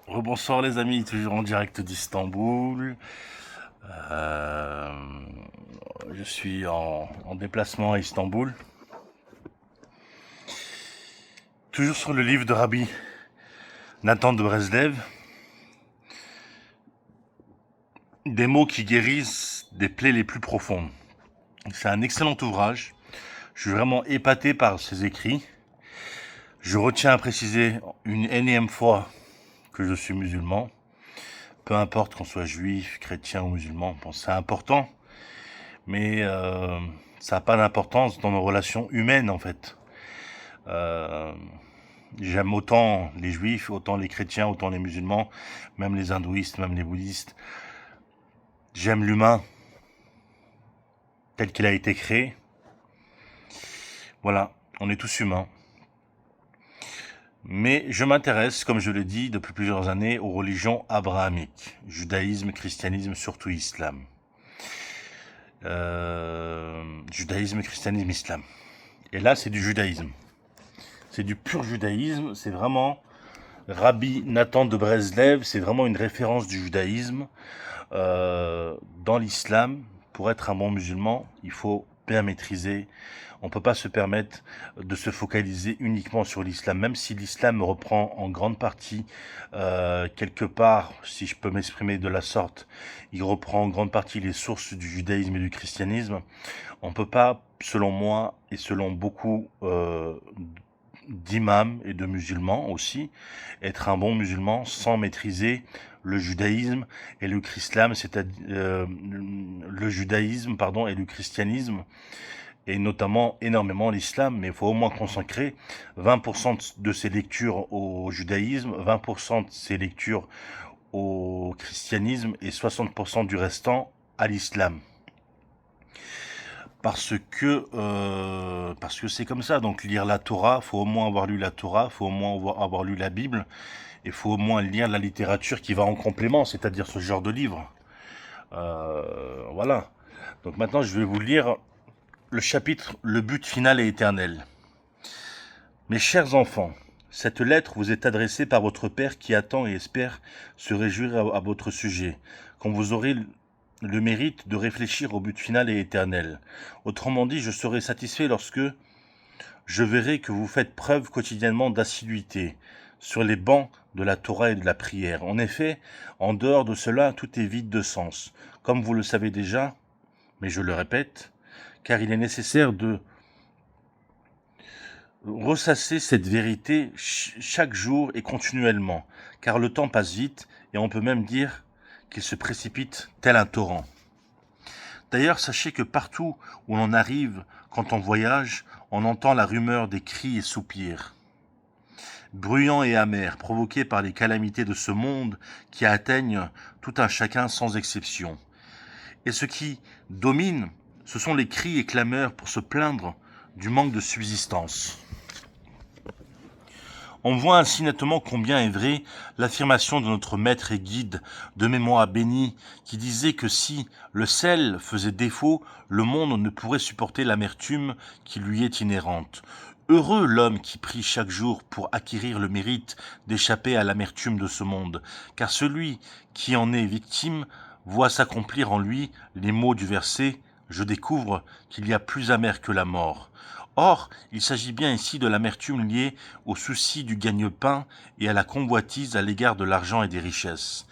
Rebonsoir les amis, toujours en direct d'Istanbul. Euh, je suis en déplacement à Istanbul. Toujours sur le livre de Rabbi Nathan de Breslev. Des mots qui guérissent des plaies les plus profondes. C'est un excellent ouvrage. Je suis vraiment épaté par ses écrits. Je retiens à préciser une énième fois que je suis musulman. Peu importe qu'on soit juif, chrétien ou musulman. Bon, c'est important, mais ça n'a pas d'importance dans nos relations humaines en fait. Euh, J'aime autant les juifs, autant les chrétiens, autant les musulmans, même les hindouistes, même les bouddhistes. J'aime l'humain tel qu'il a été créé. Voilà, on est tous humains. Mais je m'intéresse, comme je l'ai dit depuis plusieurs années, aux religions abrahamiques. Judaïsme, christianisme, surtout islam. Judaïsme, christianisme, islam. Et là, c'est du judaïsme. C'est du pur judaïsme. C'est vraiment Rabbi Nathan de Breslev. C'est vraiment une référence du judaïsme. Dans l'islam, pour être un bon musulman, il faut bien maîtriser. On ne peut pas se permettre de se focaliser uniquement sur l'islam, même si l'islam reprend en grande partie, quelque part, si je peux m'exprimer de la sorte, il reprend en grande partie les sources du judaïsme et du christianisme. On ne peut pas, selon moi et selon beaucoup d'imams et de musulmans aussi, être un bon musulman sans maîtriser le judaïsme et le chrislam, c'est-à-dire le judaïsme pardon et le christianisme et notamment énormément l'islam, mais il faut au moins consacrer 20% de ses lectures au judaïsme, 20% de ses lectures au christianisme et 60% du restant à l'islam. Parce que c'est comme ça. Donc lire la Torah, faut au moins avoir lu la Torah, faut au moins avoir lu la Bible, et faut au moins lire la littérature qui va en complément, c'est-à-dire ce genre de livre. Voilà. Donc maintenant, je vais vous lire le chapitre Le but final et éternel. Mes chers enfants, cette lettre vous est adressée par votre Père qui attend et espère se réjouir à votre sujet, quand vous aurez le mérite de réfléchir au but final et éternel. Autrement dit, je serai satisfait lorsque je verrai que vous faites preuve quotidiennement d'assiduité sur les bancs de la Torah et de la prière. En effet, en dehors de cela, tout est vide de sens, comme vous le savez déjà, mais je le répète, car il est nécessaire de ressasser cette vérité chaque jour et continuellement, car le temps passe vite et on peut même dire qu'il se précipite tel un torrent. D'ailleurs, sachez que partout où l'on arrive, quand on voyage, on entend la rumeur des cris et soupirs, bruyants et amers, provoqués par les calamités de ce monde qui atteignent tout un chacun sans exception. Et ce qui domine, ce sont les cris et clameurs pour se plaindre du manque de subsistance. On voit ainsi nettement combien est vraie l'affirmation de notre maître et guide de mémoire béni qui disait que si le sel faisait défaut, le monde ne pourrait supporter l'amertume qui lui est inhérente. Heureux l'homme qui prie chaque jour pour acquérir le mérite d'échapper à l'amertume de ce monde, car celui qui en est victime voit s'accomplir en lui les mots du verset « Je découvre qu'il y a plus amer que la mort ». Or, il s'agit bien ici de l'amertume liée au souci du gagne-pain et à la convoitise à l'égard de l'argent et des richesses.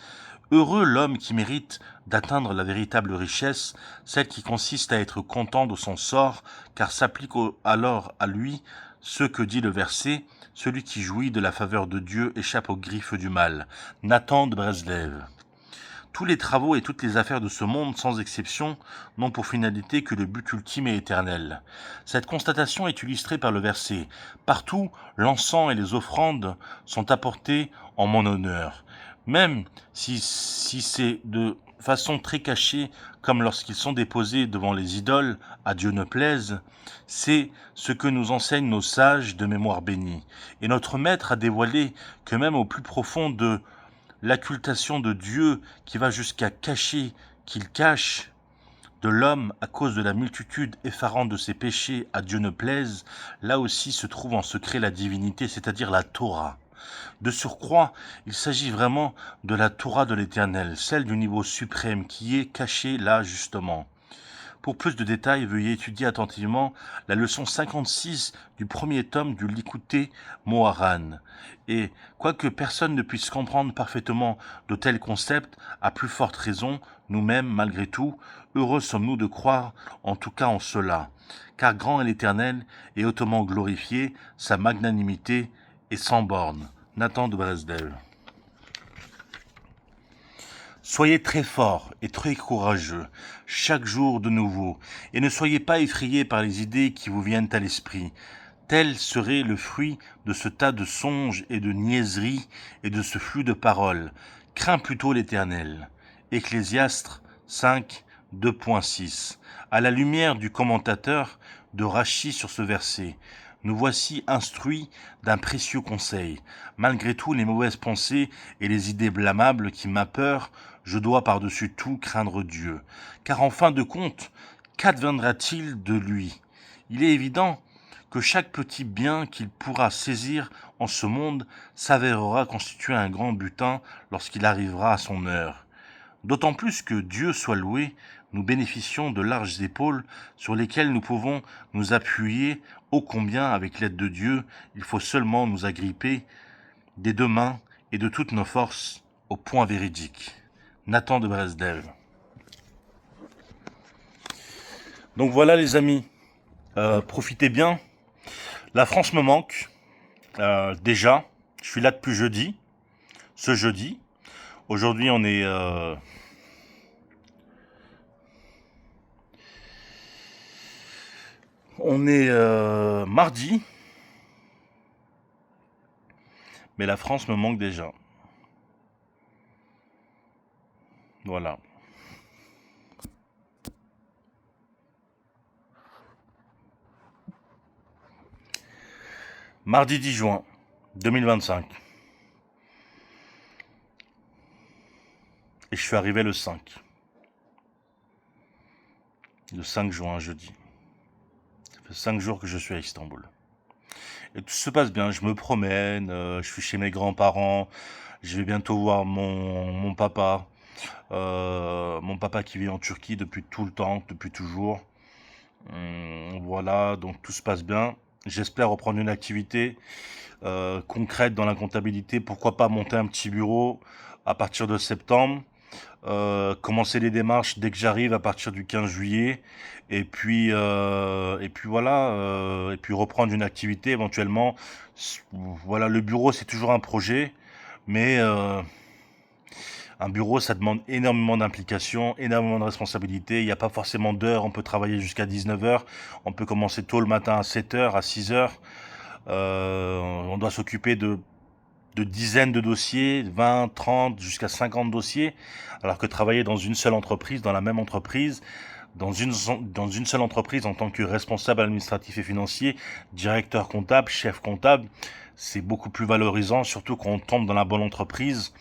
Heureux l'homme qui mérite d'atteindre la véritable richesse, celle qui consiste à être content de son sort, car s'applique alors à lui ce que dit le verset, celui qui jouit de la faveur de Dieu échappe aux griffes du mal. Nathan de Breslev. Tous les travaux et toutes les affaires de ce monde, sans exception, n'ont pour finalité que le but ultime et éternel. Cette constatation est illustrée par le verset « Partout, l'encens et les offrandes sont apportés en mon honneur. » Même si c'est de façon très cachée, comme lorsqu'ils sont déposés devant les idoles, à Dieu ne plaise, c'est ce que nous enseignent nos sages de mémoire bénie. Et notre maître a dévoilé que même au plus profond de l'occultation de Dieu qui va jusqu'à cacher qu'il cache de l'homme à cause de la multitude effarante de ses péchés à Dieu ne plaise, là aussi se trouve en secret la divinité, c'est-à-dire la Torah. De surcroît, il s'agit vraiment de la Torah de l'Éternel, celle du niveau suprême qui est cachée là justement. Pour plus de détails, veuillez étudier attentivement la leçon 56 du premier tome du Likutei Moharan. Et, quoique personne ne puisse comprendre parfaitement de tels concepts, à plus forte raison, nous-mêmes, malgré tout, heureux sommes-nous de croire, en tout cas en cela. Car grand est l'Éternel, et hautement glorifié, sa magnanimité est sans borne. Nathan de Breslev. Soyez très forts et très courageux, chaque jour de nouveau, et ne soyez pas effrayés par les idées qui vous viennent à l'esprit. Tel serait le fruit de ce tas de songes et de niaiseries et de ce flux de paroles. Crains plutôt l'Éternel. Ecclésiastes 5, 2.6. À la lumière du commentateur de Rachi sur ce verset, nous voici instruits d'un précieux conseil. Malgré tout les mauvaises pensées et les idées blâmables qui m'apeurent, je dois par-dessus tout craindre Dieu. Car en fin de compte, qu'adviendra-t-il de lui? Il est évident que chaque petit bien qu'il pourra saisir en ce monde s'avérera constituer un grand butin lorsqu'il arrivera à son heure. D'autant plus que Dieu soit loué, nous bénéficions de larges épaules sur lesquelles nous pouvons nous appuyer, ô combien, avec l'aide de Dieu, il faut seulement nous agripper des deux mains et de toutes nos forces au point véridique. Nathan de Breslev. Donc voilà les amis, profitez bien. La France me manque, déjà, je suis là depuis jeudi, ce jeudi. Aujourd'hui on est... mardi, mais la France me manque déjà. Voilà. Mardi 10 juin 2025. Et je suis arrivé le 5. Le 5 juin, jeudi. Ça fait 5 jours que je suis à Istanbul. Et tout se passe bien, je me promène, je suis chez mes grands-parents, je vais bientôt voir mon papa. Mon papa qui vit en Turquie depuis tout le temps, depuis toujours. Voilà, donc tout se passe bien. J'espère reprendre une activité concrète dans la comptabilité. Pourquoi pas monter un petit bureau à partir de septembre. Commencer les démarches dès que j'arrive à partir du 15 juillet. Et puis voilà, et puis reprendre une activité éventuellement. Voilà, le bureau c'est toujours un projet, mais un bureau, ça demande énormément d'implication, énormément de responsabilités. Il n'y a pas forcément d'heures. On peut travailler jusqu'à 19 heures. On peut commencer tôt le matin à 7 heures, à 6 heures. On doit s'occuper de dizaines de dossiers, 20, 30, jusqu'à 50 dossiers. Alors que travailler dans une seule entreprise, dans la même entreprise, dans une seule entreprise en tant que responsable administratif et financier, directeur comptable, chef comptable, c'est beaucoup plus valorisant, surtout quand on tombe dans la bonne entreprise.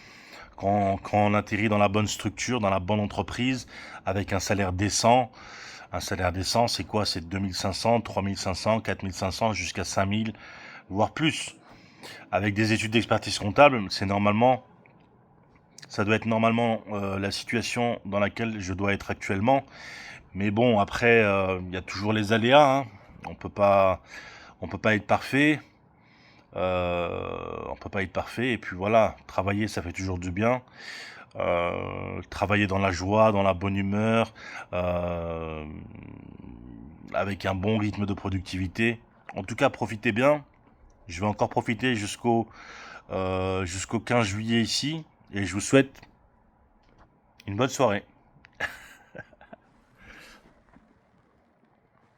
Quand on atterrit dans la bonne structure, dans la bonne entreprise, avec un salaire décent. Un salaire décent, c'est quoi? C'est 2500, 3500, 4500, jusqu'à 5000, voire plus. Avec des études d'expertise comptable, ça doit être normalement la situation dans laquelle je dois être actuellement. Mais bon, après, il y a toujours les aléas, hein. On peut pas être parfait. On peut pas être parfait, et puis voilà, travailler ça fait toujours du bien. Travailler dans la joie, dans la bonne humeur, avec un bon rythme de productivité. En tout cas, profitez bien. Je vais encore profiter jusqu'au 15 juillet ici, et je vous souhaite une bonne soirée.